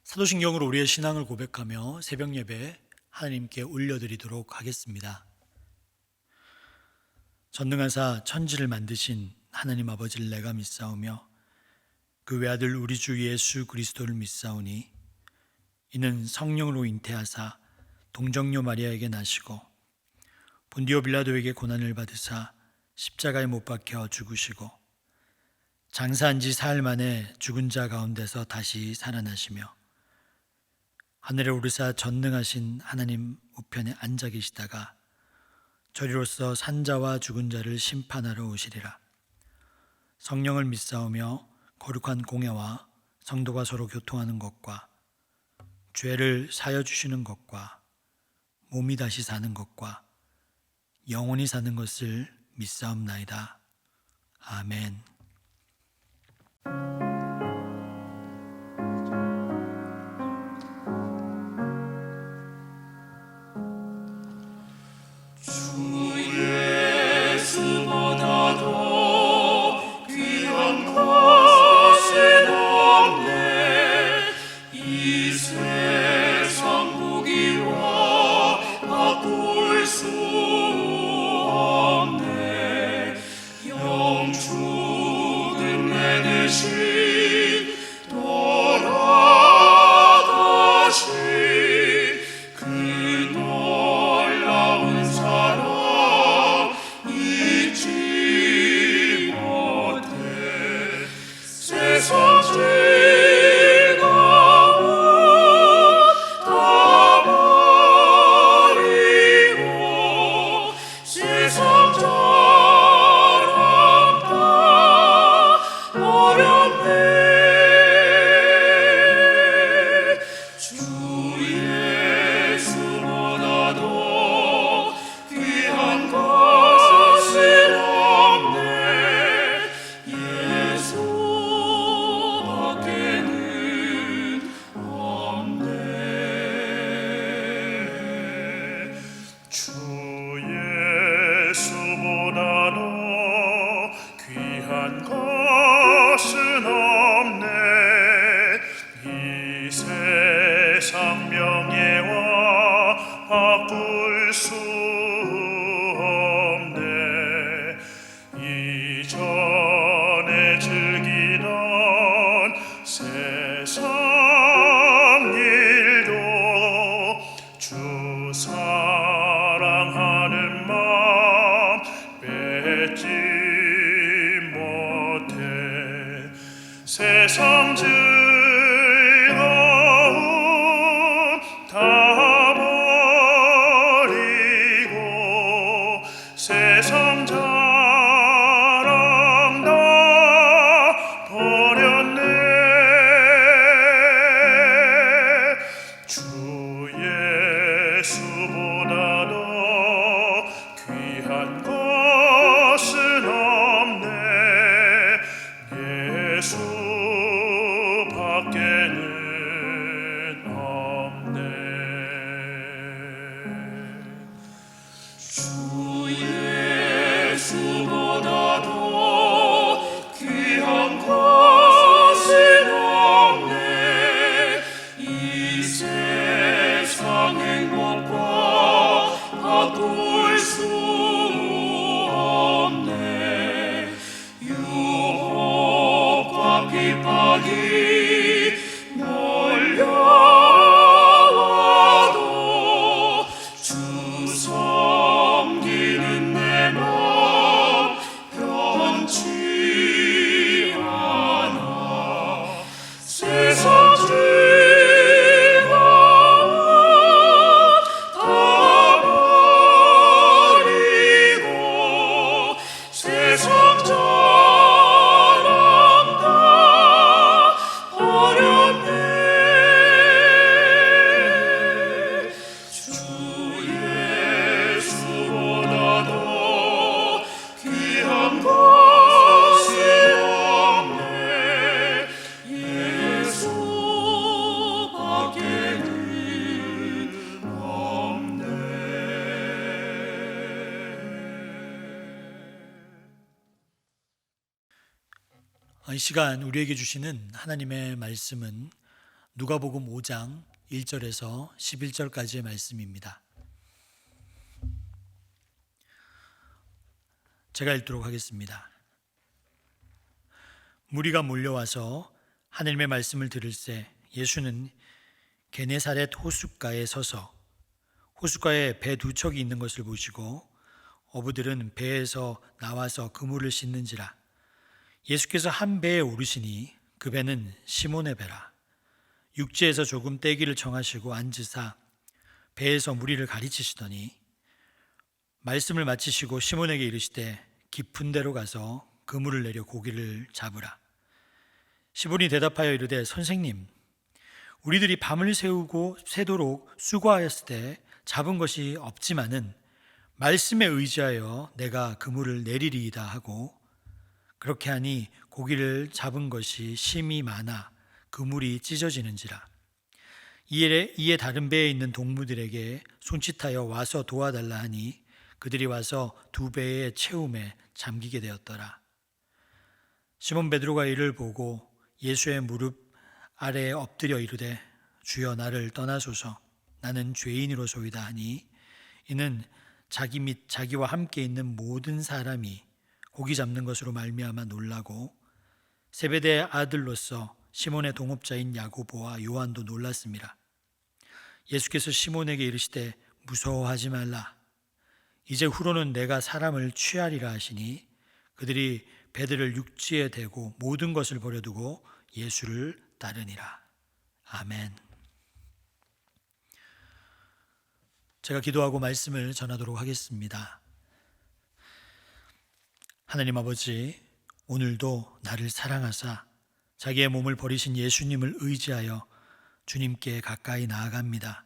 사도신경으로 우리의 신앙을 고백하며 새벽 예배 하나님께 올려드리도록 하겠습니다. 전능하사 천지를 만드신 하나님 아버지를 내가 믿사오며 그 외아들 우리 주 예수 그리스도를 믿사오니 이는 성령으로 잉태하사 동정녀 마리아에게 나시고 본디오 빌라도에게 고난을 받으사 십자가에 못 박혀 죽으시고 장사한 지 사흘 만에 죽은 자 가운데서 다시 살아나시며 하늘에 오르사 전능하신 하나님 우편에 앉아 계시다가 저리로서 산자와 죽은 자를 심판하러 오시리라. 성령을 믿사오며 거룩한 공예와 성도가 서로 교통하는 것과 죄를 사여 주시는 것과 몸이 다시 사는 것과 영원히 사는 것을 믿사옵나이다. 아멘. 세상 즐거움 다 버리고 세상 자랑 다 버렸네. 주 예수보다 더 귀한 것은 없네. 예수 밖에는 없네. 주 예수보다 더 귀한 것은 없네. 이 세상 행복과 바꿀 수 없네. 유혹과 핍박이 몰려와도 주 섬기는 내 맘 변치 않아. 세상 즐거움 다 버리고 세상 자랑 다 버렸네. 주 예수보다 더 귀한 것은 없네. 예수 밖에는 없네. 이 시간 우리에게 주시는 하나님의 말씀은 누가복음 5장 1절에서 11절까지의 말씀입니다. 제가 읽도록 하겠습니다. 무리가 몰려와서 하나님의 말씀을 들을새 예수는 게네사렛 호숫가에 서서 호숫가에 배 두 척이 있는 것을 보시고 어부들은 배에서 나와서 그물을 씻는지라. 예수께서 한 배에 오르시니 그 배는 시몬의 배라. 육지에서 조금 떼기를 정하시고 앉으사 배에서 무리를 가르치시더니 말씀을 마치시고 시몬에게 이르시되 깊은 데로 가서 그물을 내려 고기를 잡으라. 시몬이 대답하여 이르되 선생님, 우리들이 밤을 새도록 수고하였을 때 잡은 것이 없지만은 말씀에 의지하여 내가 그물을 내리리이다 하고, 그렇게 하니 고기를 잡은 것이 심히 많아 그물이 찢어지는지라. 이에 다른 배에 있는 동무들에게 손짓하여 와서 도와달라 하니 그들이 와서 두 배의 채움에 잠기게 되었더라. 시몬 베드로가 이를 보고 예수의 무릎 아래에 엎드려 이르되 주여 나를 떠나소서, 나는 죄인이로소이다 하니 이는 자기 및 자기와 함께 있는 모든 사람이 고기 잡는 것으로 말미암아 놀라고 세베대의 아들로서 시몬의 동업자인 야고보와 요한도 놀랐습니다. 예수께서 시몬에게 이르시되 무서워하지 말라, 이제 후로는 내가 사람을 취하리라 하시니 그들이 배들을 육지에 대고 모든 것을 버려두고 예수를 따르니라. 아멘. 제가 기도하고 말씀을 전하도록 하겠습니다. 하나님 아버지, 오늘도 나를 사랑하사 자기의 몸을 버리신 예수님을 의지하여 주님께 가까이 나아갑니다.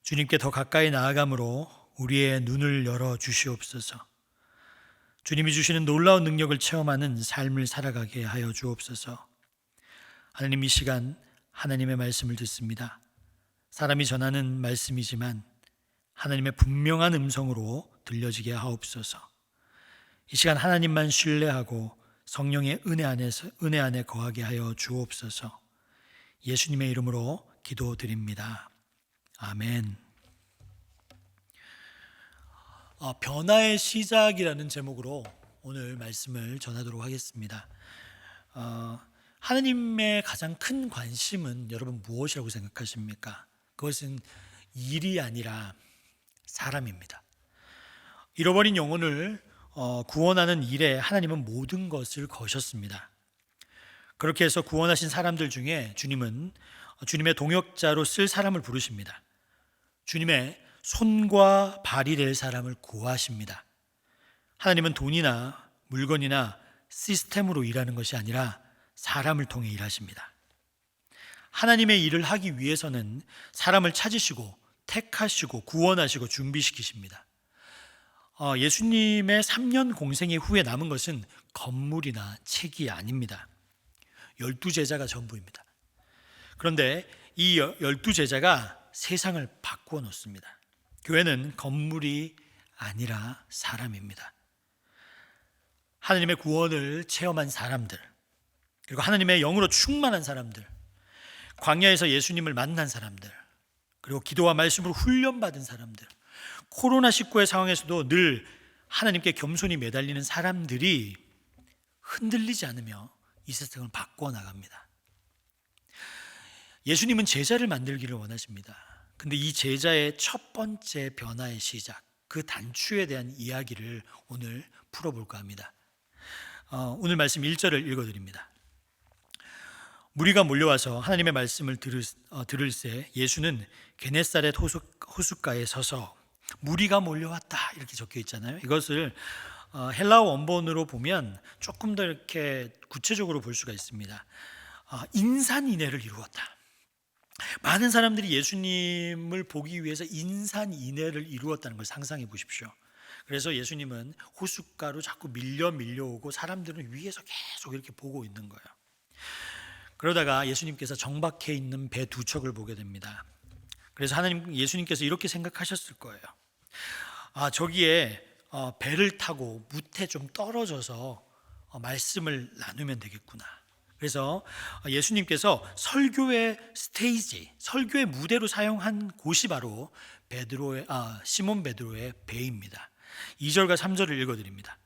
주님께 더 가까이 나아감으로 우리의 눈을 열어 주시옵소서. 주님이 주시는 놀라운 능력을 체험하는 삶을 살아가게 하여 주옵소서. 하나님, 이 시간 하나님의 말씀을 듣습니다. 사람이 전하는 말씀이지만 하나님의 분명한 음성으로 들려지게 하옵소서. 이 시간 하나님만 신뢰하고 성령의 은혜 안에 거하게 하여 주옵소서. 예수님의 이름으로 기도드립니다. 아멘. 변화의 시작이라는 제목으로 오늘 말씀을 전하도록 하겠습니다. 하나님의 가장 큰 관심은 여러분 무엇이라고 생각하십니까? 그것은 일이 아니라 사람입니다. 잃어버린 영혼을 구원하는 일에 하나님은 모든 것을 거셨습니다. 그렇게 해서 구원하신 사람들 중에 주님은 주님의 동역자로 쓸 사람을 부르십니다. 주님의 손과 발이 될 사람을 구하십니다. 하나님은 돈이나 물건이나 시스템으로 일하는 것이 아니라 사람을 통해 일하십니다. 하나님의 일을 하기 위해서는 사람을 찾으시고 택하시고 구원하시고 준비시키십니다. 예수님의 3년 공생의 후에 남은 것은 건물이나 책이 아닙니다. 12제자가 전부입니다. 그런데 이 12제자가 세상을 바꾸어 놓습니다. 교회는 건물이 아니라 사람입니다. 하나님의 구원을 체험한 사람들, 그리고 하나님의 영으로 충만한 사람들, 광야에서 예수님을 만난 사람들, 그리고 기도와 말씀으로 훈련받은 사람들, 코로나19의 상황에서도 늘 하나님께 겸손히 매달리는 사람들이 흔들리지 않으며 이 세상을 바꿔 나갑니다. 예수님은 제자를 만들기를 원하십니다. 근데 이 제자의 첫 번째 변화의 시작, 그 단추에 대한 이야기를 오늘 풀어볼까 합니다. 오늘 말씀 1절을 읽어드립니다. 무리가 몰려와서 하나님의 말씀을 들을새 예수는 게네사렛 호숫가에 서서, 무리가 몰려왔다 이렇게 적혀 있잖아요. 이것을 헬라어 원본으로 보면 조금 더 이렇게 구체적으로 볼 수가 있습니다. 인산인해를 이루었다. 많은 사람들이 예수님을 보기 위해서 인산인해를 이루었다는 걸 상상해 보십시오. 그래서 예수님은 호숫가로 자꾸 밀려오고 사람들은 위에서 계속 이렇게 보고 있는 거예요. 그러다가 예수님께서 정박해 있는 배 두 척을 보게 됩니다. 그래서 예수님께서 이렇게 생각하셨을 거예요. 저기에 배를 타고 무태 좀 떨어져서 말씀을 나누면 되겠구나. 그래서 예수님께서 설교의 스테이지, 설교의 무대로 사용한 곳이 바로 시몬 베드로의 배입니다. 2절과 3절을 읽어드립니다.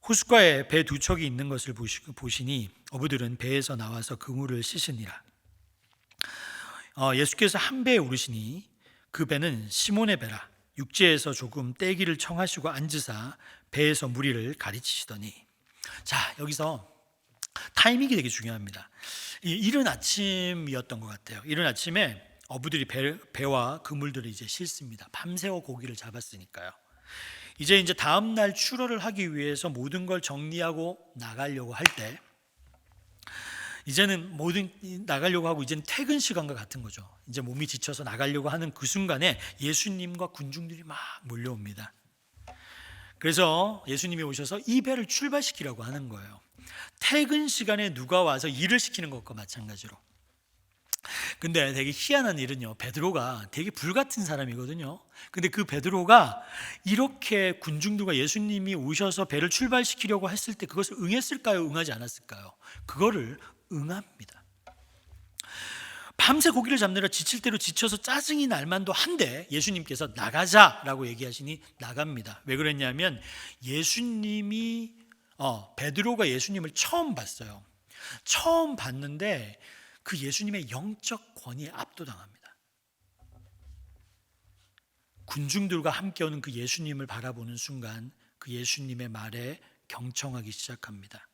호숫가에 배 두 척이 있는 것을 보시니 어부들은 배에서 나와서 그물을 씻으니라. 예수께서 한 배에 오르시니 그 배는 시몬의 배라. 육지에서 조금 떼기를 청하시고 앉으사 배에서 무리를 가르치시더니. 자, 여기서 타이밍이 되게 중요합니다. 이른 아침이었던 것 같아요. 이른 아침에 어부들이 배와 그물들을 이제 싣습니다. 밤새워 고기를 잡았으니까요. 이제 다음 날 출어를 하기 위해서 모든 걸 정리하고 나가려고 할 때, 이제는 나가려고 하고 이제는 퇴근 시간과 같은 거죠. 이제 몸이 지쳐서 나가려고 하는 그 순간에 예수님과 군중들이 막 몰려옵니다. 그래서 예수님이 오셔서 이 배를 출발시키라고 하는 거예요. 퇴근 시간에 누가 와서 일을 시키는 것과 마찬가지로. 근데 되게 희한한 일은요, 베드로가 되게 불같은 사람이거든요. 근데 그 베드로가 이렇게 군중들과 예수님이 오셔서 배를 출발시키려고 했을 때 그것을 응했을까요? 응하지 않았을까요? 그거를 응합니다. 밤새 고기를 잡느라 지칠 대로 지쳐서 짜증이 날 만도 한데 예수님께서 나가자라고 얘기하시니 나갑니다. 왜 그랬냐면 베드로가 예수님을 처음 봤어요. 처음 봤는데 그 예수님의 영적 권위에 압도당합니다. 군중들과 함께 오는 그 예수님을 바라보는 순간 그 예수님의 말에 경청하기 시작합니다.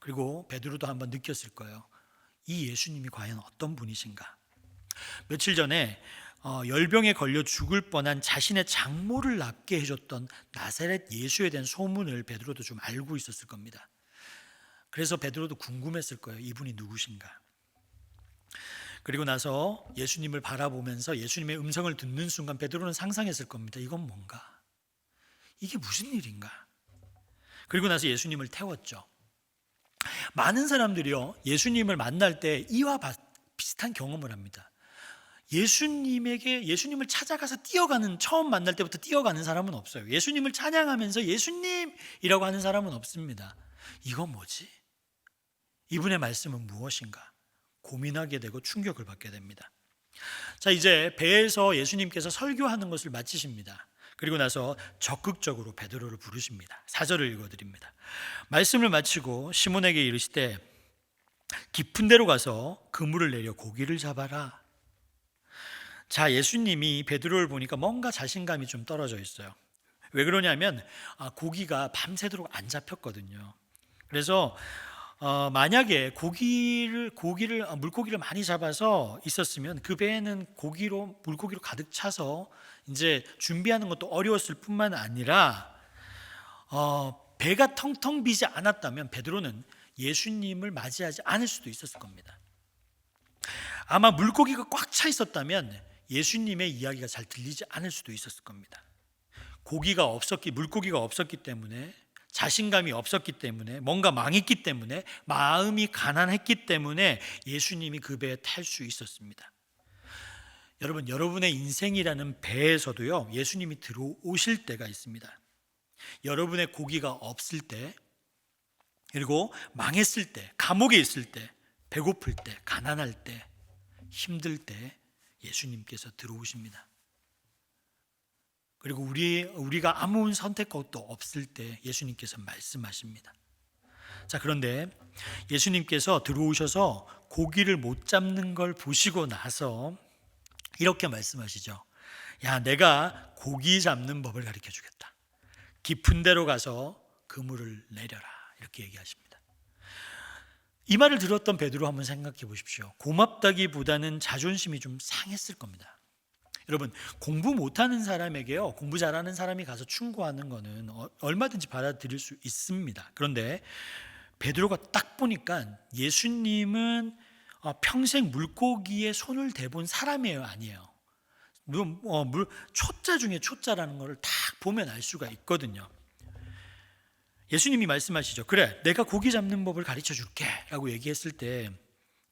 그리고 베드로도 한번 느꼈을 거예요. 이 예수님이 과연 어떤 분이신가? 며칠 전에 열병에 걸려 죽을 뻔한 자신의 장모를 낫게 해줬던 나사렛 예수에 대한 소문을 베드로도 좀 알고 있었을 겁니다. 그래서 베드로도 궁금했을 거예요. 이분이 누구신가? 그리고 나서 예수님을 바라보면서 예수님의 음성을 듣는 순간 베드로는 상상했을 겁니다. 이건 뭔가? 이게 무슨 일인가? 그리고 나서 예수님을 태웠죠. 많은 사람들이요, 예수님을 만날 때 이와 비슷한 경험을 합니다. 예수님을 찾아가서 처음 만날 때부터 뛰어가는 사람은 없어요. 예수님을 찬양하면서 예수님이라고 하는 사람은 없습니다. 이건 뭐지? 이분의 말씀은 무엇인가? 고민하게 되고 충격을 받게 됩니다. 자, 이제 배에서 예수님께서 설교하는 것을 마치십니다. 그리고 나서 적극적으로 베드로를 부르십니다. 4절을 읽어드립니다. 말씀을 마치고 시몬에게 이르시되 깊은 데로 가서 그물을 내려 고기를 잡아라. 자, 예수님이 베드로를 보니까 뭔가 자신감이 좀 떨어져 있어요. 왜 그러냐면 고기가 밤새도록 안 잡혔거든요. 그래서 만약에 물고기를 많이 잡아서 있었으면 그 배에는 물고기로 가득 차서 이제 준비하는 것도 어려웠을 뿐만 아니라 배가 텅텅 비지 않았다면 베드로는 예수님을 맞이하지 않을 수도 있었을 겁니다. 아마 물고기가 꽉 차 있었다면 예수님의 이야기가 잘 들리지 않을 수도 있었을 겁니다. 물고기가 없었기 때문에, 자신감이 없었기 때문에, 뭔가 망했기 때문에, 마음이 가난했기 때문에 예수님이 그 배에 탈 수 있었습니다. 여러분, 여러분의 인생이라는 배에서도요, 예수님이 들어오실 때가 있습니다. 여러분의 고기가 없을 때, 그리고 망했을 때, 감옥에 있을 때, 배고플 때, 가난할 때, 힘들 때 예수님께서 들어오십니다. 그리고 우리가 아무 선택것도 없을 때 예수님께서 말씀하십니다. 자, 그런데 예수님께서 들어오셔서 고기를 못 잡는 걸 보시고 나서 이렇게 말씀하시죠. 야, 내가 고기 잡는 법을 가르쳐 주겠다. 깊은 데로 가서 그물을 내려라. 이렇게 얘기하십니다. 이 말을 들었던 베드로 한번 생각해 보십시오. 고맙다기보다는 자존심이 좀 상했을 겁니다. 여러분, 공부 못하는 사람에게요, 공부 잘하는 사람이 가서 충고하는 거는 얼마든지 받아들일 수 있습니다. 그런데 베드로가 딱 보니까 예수님은 평생 물고기에 손을 대본 사람이에요, 아니에요? 초자 중에 초자라는 것을 딱 보면 알 수가 있거든요. 예수님이 말씀하시죠. 그래, 내가 고기 잡는 법을 가르쳐 줄게 라고 얘기했을 때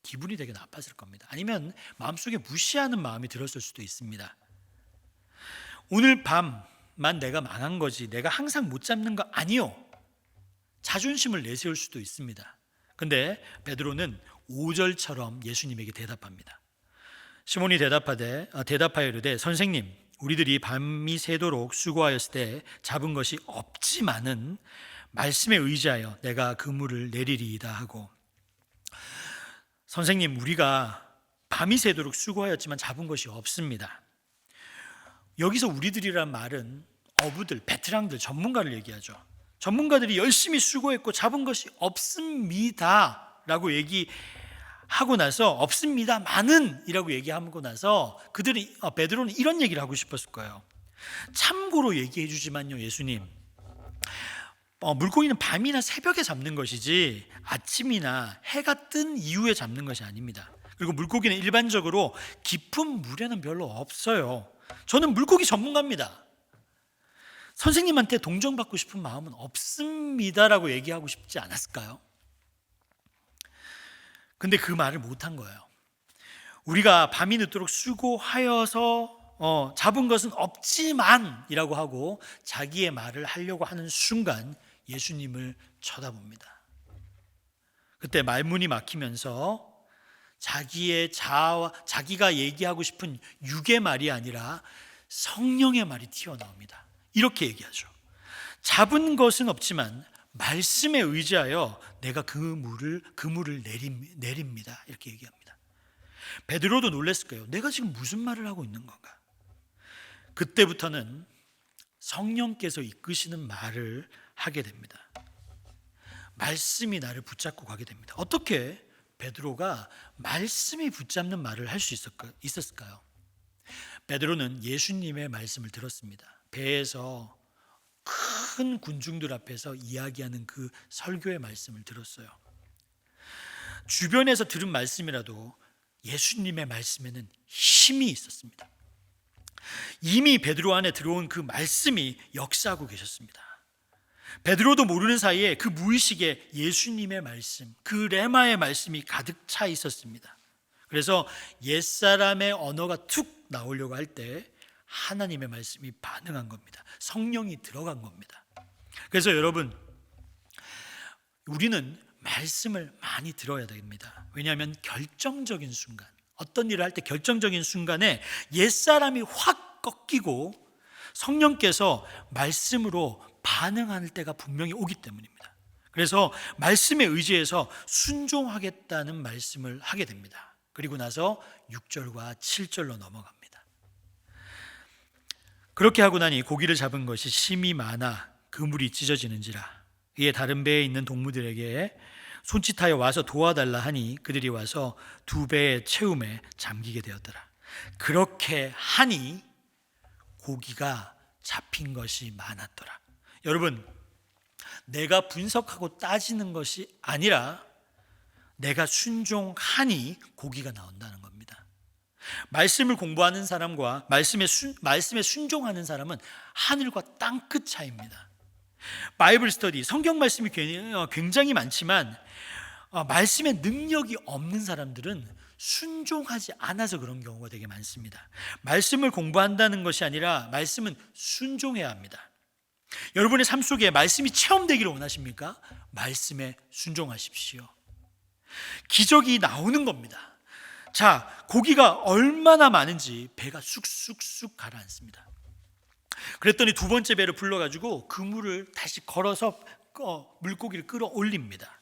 기분이 되게 나빴을 겁니다. 아니면 마음속에 무시하는 마음이 들었을 수도 있습니다. 오늘 밤만 내가 망한 거지 내가 항상 못 잡는 거 아니요, 자존심을 내세울 수도 있습니다. 근데 베드로는 5절처럼 예수님에게 대답합니다. 시몬이 대답하여 이르되 선생님, 우리들이 밤이 새도록 수고하였을 때 잡은 것이 없지만은 말씀에 의지하여 내가 그물을 내리리이다 하고, 선생님, 우리가 밤이 새도록 수고하였지만 잡은 것이 없습니다. 여기서 우리들이란 말은 어부들, 베테랑들, 전문가를 얘기하죠. 전문가들이 열심히 수고했고 잡은 것이 없습니다 라고 얘기하고 나서, 없습니다만은 이라고 얘기하고 나서 베드로는 이런 얘기를 하고 싶었을 거예요. 참고로 얘기해 주지만요, 예수님, 물고기는 밤이나 새벽에 잡는 것이지 아침이나 해가 뜬 이후에 잡는 것이 아닙니다. 그리고 물고기는 일반적으로 깊은 물에는 별로 없어요. 저는 물고기 전문가입니다. 선생님한테 동정받고 싶은 마음은 없습니다라고 얘기하고 싶지 않았을까요? 근데 그 말을 못한 거예요. 우리가 밤이 늦도록 수고하여서 잡은 것은 없지만 이라고 하고 자기의 말을 하려고 하는 순간 예수님을 쳐다봅니다. 그때 말문이 막히면서 자기가 얘기하고 싶은 육의 말이 아니라 성령의 말이 튀어나옵니다. 이렇게 얘기하죠. 잡은 것은 없지만 말씀에 의지하여 내가 그물을 내립니다. 이렇게 얘기합니다. 베드로도 놀랐을 거예요. 내가 지금 무슨 말을 하고 있는 건가? 그때부터는 성령께서 이끄시는 말을 하게 됩니다. 말씀이 나를 붙잡고 가게 됩니다. 어떻게 베드로가 말씀이 붙잡는 말을 할 수 있었을까요? 베드로는 예수님의 말씀을 들었습니다. 배에서 큰 군중들 앞에서 이야기하는 그 설교의 말씀을 들었어요. 주변에서 들은 말씀이라도 예수님의 말씀에는 힘이 있었습니다. 이미 베드로 안에 들어온 그 말씀이 역사하고 계셨습니다. 베드로도 모르는 사이에 그 무의식에 예수님의 말씀, 그 레마의 말씀이 가득 차 있었습니다. 그래서 옛사람의 언어가 툭 나오려고 할 때 하나님의 말씀이 반응한 겁니다. 성령이 들어간 겁니다. 그래서 여러분, 우리는 말씀을 많이 들어야 됩니다. 왜냐하면 결정적인 순간, 어떤 일을 할 때 결정적인 순간에 옛사람이 확 꺾이고 성령께서 말씀으로 반응할 때가 분명히 오기 때문입니다. 그래서 말씀에 의지해서 순종하겠다는 말씀을 하게 됩니다. 그리고 나서 6절과 7절로 넘어갑니다. 그렇게 하고 나니 고기를 잡은 것이 심이 많아 그물이 찢어지는지라. 이에 다른 배에 있는 동무들에게 손짓하여 와서 도와달라 하니 그들이 와서 2배의 채움에 잠기게 되었더라. 그렇게 하니 고기가 잡힌 것이 많았더라. 여러분, 내가 분석하고 따지는 것이 아니라 내가 순종하니 고기가 나온다는 겁니다. 말씀을 공부하는 사람과 말씀에 순종하는 사람은 하늘과 땅끝 차이입니다. 바이블 스터디, 성경 말씀이 굉장히 많지만 말씀에 능력이 없는 사람들은 순종하지 않아서 그런 경우가 되게 많습니다. 말씀을 공부한다는 것이 아니라 말씀은 순종해야 합니다. 여러분의 삶 속에 말씀이 체험되기를 원하십니까? 말씀에 순종하십시오. 기적이 나오는 겁니다. 자, 고기가 얼마나 많은지 배가 쑥쑥쑥 가라앉습니다. 그랬더니 2번째 배를 불러가지고 그물을 다시 걸어서 물고기를 끌어올립니다.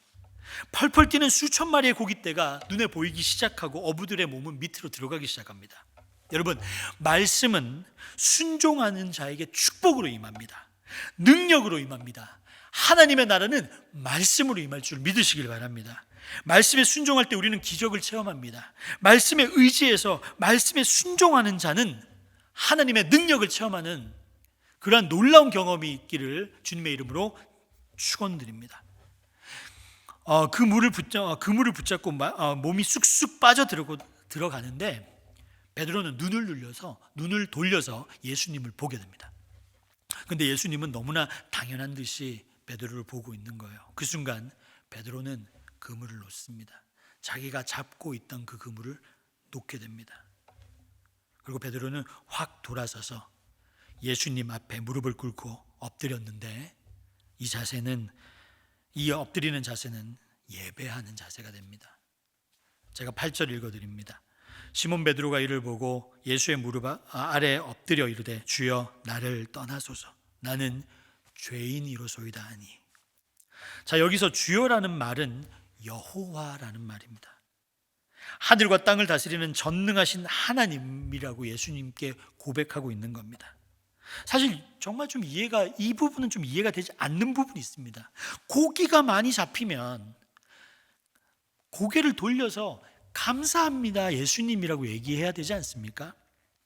펄펄 뛰는 수천 마리의 고깃대가 눈에 보이기 시작하고 어부들의 몸은 밑으로 들어가기 시작합니다. 여러분, 말씀은 순종하는 자에게 축복으로 임합니다. 능력으로 임합니다. 하나님의 나라는 말씀으로 임할 줄 믿으시길 바랍니다. 말씀에 순종할 때 우리는 기적을 체험합니다. 말씀에 의지해서 말씀에 순종하는 자는 하나님의 능력을 체험하는 그러한 놀라운 경험이 있기를 주님의 이름으로 축원드립니다. 그물을 붙잡고 몸이 쑥쑥 빠져 들어가는데 베드로는 눈을 돌려서 예수님을 보게 됩니다. 근데 예수님은 너무나 당연한 듯이 베드로를 보고 있는 거예요. 그 순간 베드로는 그물을 놓습니다. 자기가 잡고 있던 그 그물을 놓게 됩니다. 그리고 베드로는 확 돌아서서 예수님 앞에 무릎을 꿇고 엎드렸는데 이 엎드리는 자세는 예배하는 자세가 됩니다. 제가 8절 읽어드립니다. 시몬 베드로가 이를 보고 예수의 무릎 아래 엎드려 이르되 주여 나를 떠나소서 나는 죄인이로소이다 하니. 자, 여기서 주여라는 말은 여호와라는 말입니다. 하늘과 땅을 다스리는 전능하신 하나님이라고 예수님께 고백하고 있는 겁니다. 사실 정말 이 부분은 좀 이해가 되지 않는 부분이 있습니다. 고기가 많이 잡히면 고개를 돌려서 감사합니다 예수님이라고 얘기해야 되지 않습니까?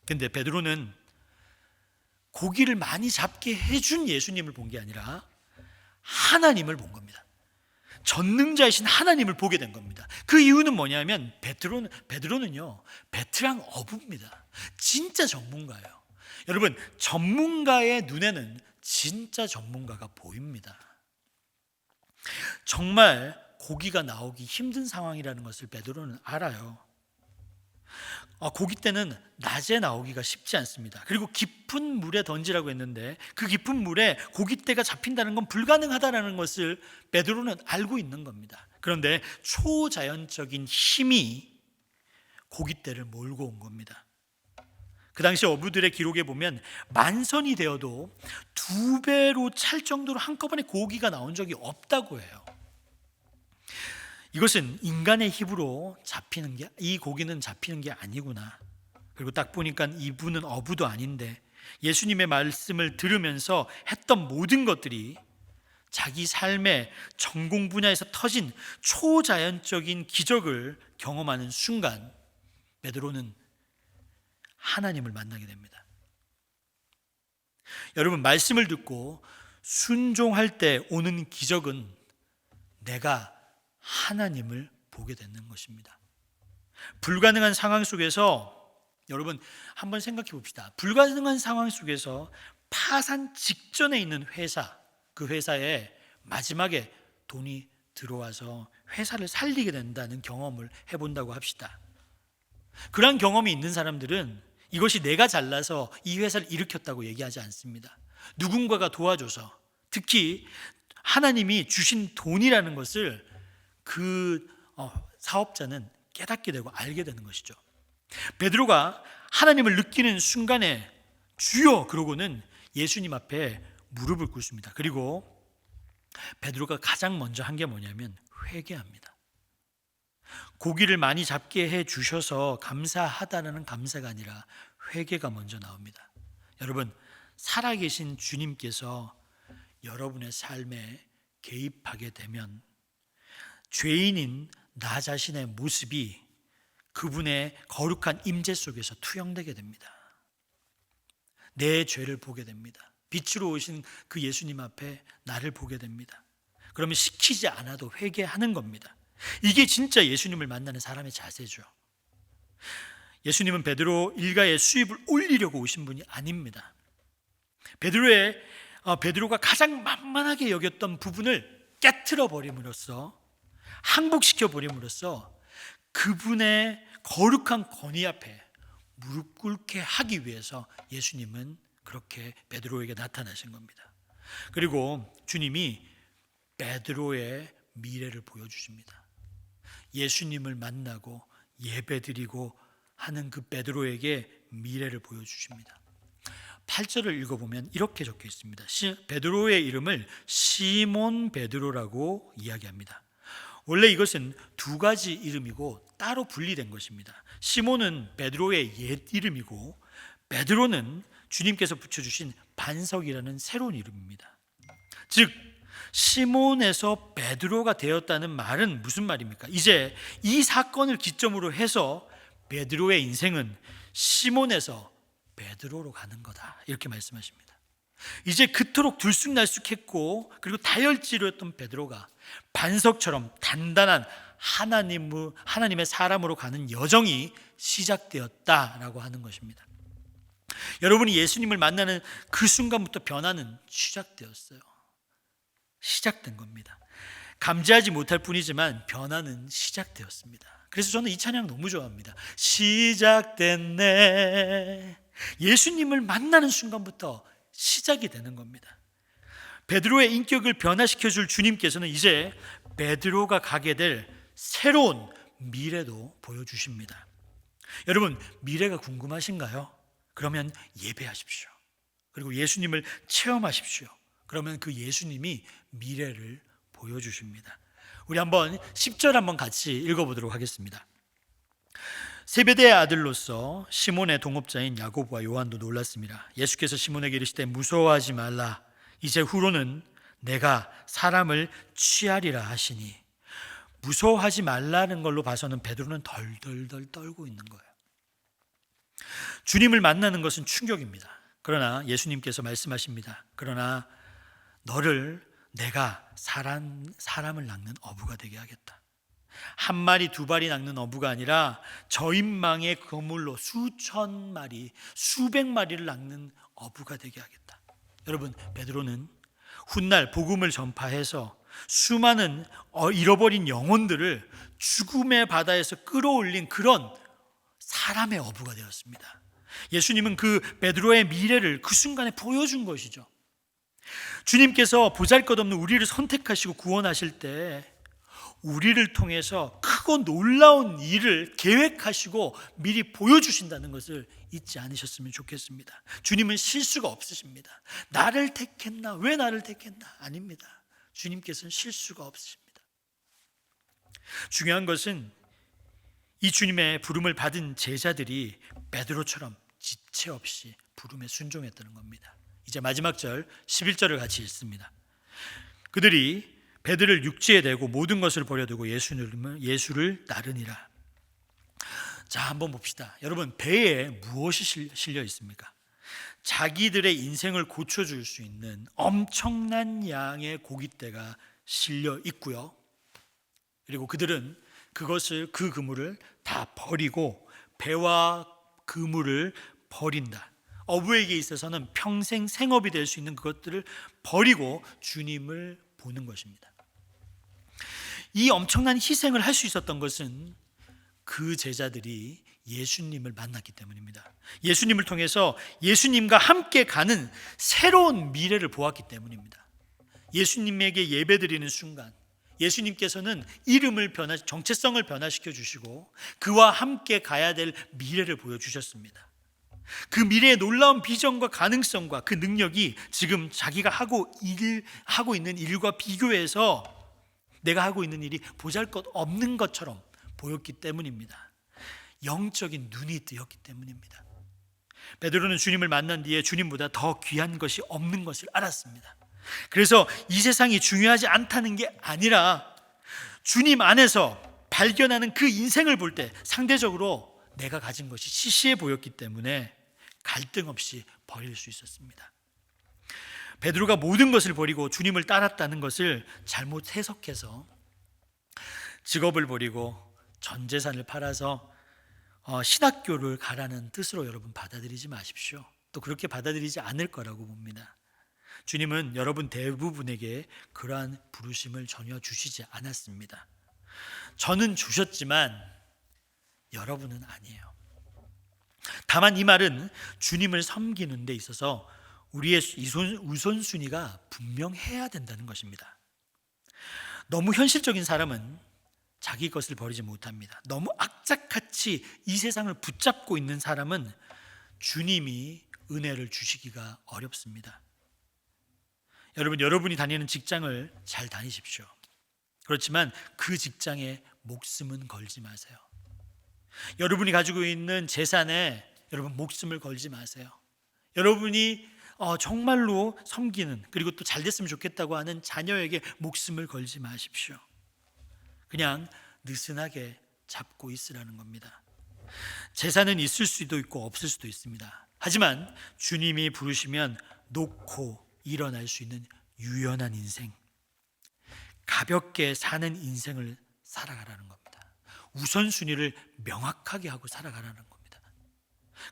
근데 베드로는 고기를 많이 잡게 해준 예수님을 본 게 아니라 하나님을 본 겁니다. 전능자이신 하나님을 보게 된 겁니다. 그 이유는 뭐냐면 베드로는요 베테랑 어부입니다. 진짜 전문가예요. 여러분, 전문가의 눈에는 진짜 전문가가 보입니다. 정말 고기가 나오기 힘든 상황이라는 것을 베드로는 알아요. 고깃대는 낮에 나오기가 쉽지 않습니다. 그리고 깊은 물에 던지라고 했는데 그 깊은 물에 고깃대가 잡힌다는 건 불가능하다는 것을 베드로는 알고 있는 겁니다. 그런데 초자연적인 힘이 고깃대를 몰고 온 겁니다. 그 당시 어부들의 기록에 보면 만선이 되어도 2배로 찰 정도로 한꺼번에 고기가 나온 적이 없다고 해요. 이것은 인간의 힘으로 이 고기는 잡히는 게 아니구나. 그리고 딱 보니까 이분은 어부도 아닌데 예수님의 말씀을 들으면서 했던 모든 것들이 자기 삶의 전공 분야에서 터진 초자연적인 기적을 경험하는 순간 베드로는 하나님을 만나게 됩니다. 여러분, 말씀을 듣고 순종할 때 오는 기적은 내가 하나님을 보게 되는 것입니다. 불가능한 상황 속에서 여러분 한번 생각해 봅시다. 불가능한 상황 속에서 파산 직전에 있는 회사, 그 회사에 마지막에 돈이 들어와서 회사를 살리게 된다는 경험을 해본다고 합시다. 그런 경험이 있는 사람들은 이것이 내가 잘나서 이 회사를 일으켰다고 얘기하지 않습니다. 누군가가 도와줘서, 특히 하나님이 주신 돈이라는 것을 그 사업자는 깨닫게 되고 알게 되는 것이죠. 베드로가 하나님을 느끼는 순간에 주여 그러고는 예수님 앞에 무릎을 꿇습니다. 그리고 베드로가 가장 먼저 한 게 뭐냐면 회개합니다. 고기를 많이 잡게 해 주셔서 감사하다는 감사가 아니라 회개가 먼저 나옵니다. 여러분, 살아계신 주님께서 여러분의 삶에 개입하게 되면 죄인인 나 자신의 모습이 그분의 거룩한 임재 속에서 투영되게 됩니다. 내 죄를 보게 됩니다. 빛으로 오신 그 예수님 앞에 나를 보게 됩니다. 그러면 시키지 않아도 회개하는 겁니다. 이게 진짜 예수님을 만나는 사람의 자세죠. 예수님은 베드로 일가의 수입을 올리려고 오신 분이 아닙니다. 베드로가 가장 만만하게 여겼던 부분을 깨트려 버림으로써, 항복시켜 버림으로써 그분의 거룩한 권위 앞에 무릎 꿇게 하기 위해서 예수님은 그렇게 베드로에게 나타나신 겁니다. 그리고 주님이 베드로의 미래를 보여주십니다. 예수님을 만나고 예배드리고 하는 그 베드로에게 미래를 보여주십니다. 8절을 읽어보면 이렇게 적혀 있습니다. 베드로의 이름을 시몬 베드로라고 이야기합니다. 원래 이것은 두 가지 이름이고 따로 분리된 것입니다. 시몬은 베드로의 옛 이름이고 베드로는 주님께서 붙여주신 반석이라는 새로운 이름입니다. 즉 시몬에서 베드로가 되었다는 말은 무슨 말입니까? 이제 이 사건을 기점으로 해서 베드로의 인생은 시몬에서 베드로로 가는 거다, 이렇게 말씀하십니다. 이제 그토록 들쑥날쑥했고 그리고 다혈질이었던 베드로가 반석처럼 단단한 하나님의 사람으로 가는 여정이 시작되었다라고 하는 것입니다. 여러분이 예수님을 만나는 그 순간부터 변화는 시작되었어요. 시작된 겁니다. 감지하지 못할 뿐이지만 변화는 시작되었습니다. 그래서 저는 이 찬양 너무 좋아합니다. 시작됐네. 예수님을 만나는 순간부터 시작이 되는 겁니다. 베드로의 인격을 변화시켜줄 주님께서는 이제 베드로가 가게 될 새로운 미래도 보여주십니다. 여러분, 미래가 궁금하신가요? 그러면 예배하십시오. 그리고 예수님을 체험하십시오. 그러면 그 예수님이 미래를 보여주십니다. 우리 한번 10절 한번 같이 읽어보도록 하겠습니다. 세베대의 아들로서 시몬의 동업자인 야고보와 요한도 놀랐습니다. 예수께서 시몬에게 이르시되 무서워하지 말라. 이제 후로는 내가 사람을 취하리라 하시니, 무서워하지 말라는 걸로 봐서는 베드로는 덜덜덜 떨고 있는 거예요. 주님을 만나는 것은 충격입니다. 그러나 예수님께서 말씀하십니다. 그러나 너를 내가 사람을 낚는 어부가 되게 하겠다. 한 마리 두 마리 낚는 어부가 아니라 저인망의 그물로 수천 마리 수백 마리를 낚는 어부가 되게 하겠다. 여러분, 베드로는 훗날 복음을 전파해서 수많은 잃어버린 영혼들을 죽음의 바다에서 끌어올린 그런 사람의 어부가 되었습니다. 예수님은 그 베드로의 미래를 그 순간에 보여준 것이죠. 주님께서 보잘것없는 우리를 선택하시고 구원하실 때 우리를 통해서 크고 놀라운 일을 계획하시고 미리 보여주신다는 것을 잊지 않으셨으면 좋겠습니다. 주님은 실수가 없으십니다. 나를 택했나? 왜 나를 택했나? 아닙니다. 주님께서는 실수가 없으십니다. 중요한 것은 이 주님의 부름을 받은 제자들이 베드로처럼 지체 없이 부름에 순종했다는 겁니다. 이제 마지막 절 11절을 같이 읽습니다. 그들이 배들을 육지에 대고 모든 것을 버려두고 예수를 따르니라. 자, 한번 봅시다. 여러분, 배에 무엇이 실려 있습니까? 자기들의 인생을 고쳐줄 수 있는 엄청난 양의 고깃대가 실려 있고요. 그리고 그들은 그 그물을 다 버리고 배와 그물을 버린다. 어부에게 있어서는 평생 생업이 될 수 있는 그것들을 버리고 주님을 보는 것입니다. 이 엄청난 희생을 할 수 있었던 것은 그 제자들이 예수님을 만났기 때문입니다. 예수님을 통해서 예수님과 함께 가는 새로운 미래를 보았기 때문입니다. 예수님에게 예배드리는 순간 예수님께서는 이름을 정체성을 변화시켜 주시고 그와 함께 가야 될 미래를 보여주셨습니다. 그 미래의 놀라운 비전과 가능성과 그 능력이 지금 자기가 하고 있는 일과 비교해서 내가 하고 있는 일이 보잘것없는 것처럼 보였기 때문입니다. 영적인 눈이 뜨였기 때문입니다. 베드로는 주님을 만난 뒤에 주님보다 더 귀한 것이 없는 것을 알았습니다. 그래서 이 세상이 중요하지 않다는 게 아니라 주님 안에서 발견하는 그 인생을 볼 때 상대적으로 내가 가진 것이 시시해 보였기 때문에 갈등 없이 버릴 수 있었습니다. 베드로가 모든 것을 버리고 주님을 따랐다는 것을 잘못 해석해서 직업을 버리고 전 재산을 팔아서 신학교를 가라는 뜻으로 여러분 받아들이지 마십시오. 또 그렇게 받아들이지 않을 거라고 봅니다. 주님은 여러분 대부분에게 그러한 부르심을 전혀 주시지 않았습니다. 저는 주셨지만 여러분은 아니에요. 다만 이 말은 주님을 섬기는 데 있어서 우리의 우선순위가 분명해야 된다는 것입니다. 너무 현실적인 사람은 자기 것을 버리지 못합니다. 너무 악착같이 이 세상을 붙잡고 있는 사람은 주님이 은혜를 주시기가 어렵습니다. 여러분이 다니는 직장을 잘 다니십시오. 그렇지만 그 직장에 목숨은 걸지 마세요. 여러분이 가지고 있는 재산에 여러분 목숨을 걸지 마세요. 여러분이 정말로 섬기는 그리고 또 잘 됐으면 좋겠다고 하는 자녀에게 목숨을 걸지 마십시오. 그냥 느슨하게 잡고 있으라는 겁니다. 재산은 있을 수도 있고 없을 수도 있습니다. 하지만 주님이 부르시면 놓고 일어날 수 있는 유연한 인생, 가볍게 사는 인생을 살아가라는 겁니다. 우선순위를 명확하게 하고 살아가라는 겁니다.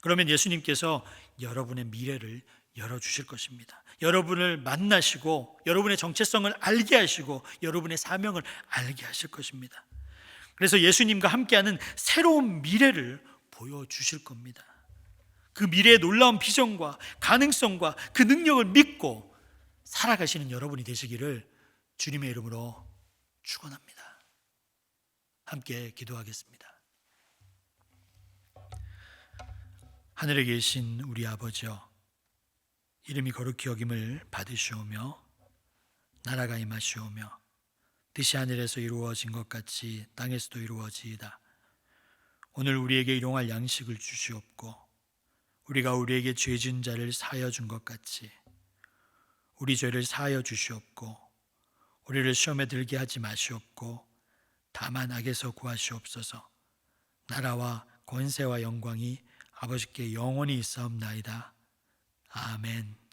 그러면 예수님께서 여러분의 미래를 열어주실 것입니다. 여러분을 만나시고 여러분의 정체성을 알게 하시고 여러분의 사명을 알게 하실 것입니다. 그래서 예수님과 함께하는 새로운 미래를 보여주실 겁니다. 그 미래의 놀라운 비전과 가능성과 그 능력을 믿고 살아가시는 여러분이 되시기를 주님의 이름으로 축원합니다. 함께 기도하겠습니다. 하늘에 계신 우리 아버지여, 이름이 거룩히 여김을 받으시오며 나라가 임하시오며 뜻이 하늘에서 이루어진 것 같이 땅에서도 이루어지이다. 오늘 우리에게 일용할 양식을 주시옵고 우리가 우리에게 죄 지은 자를 사하여 준 것 같이 우리 죄를 사하여 주시옵고 우리를 시험에 들게 하지 마시옵고 다만 악에서 구하시옵소서. 나라와 권세와 영광이 아버지께 영원히 있사옵나이다. 아멘.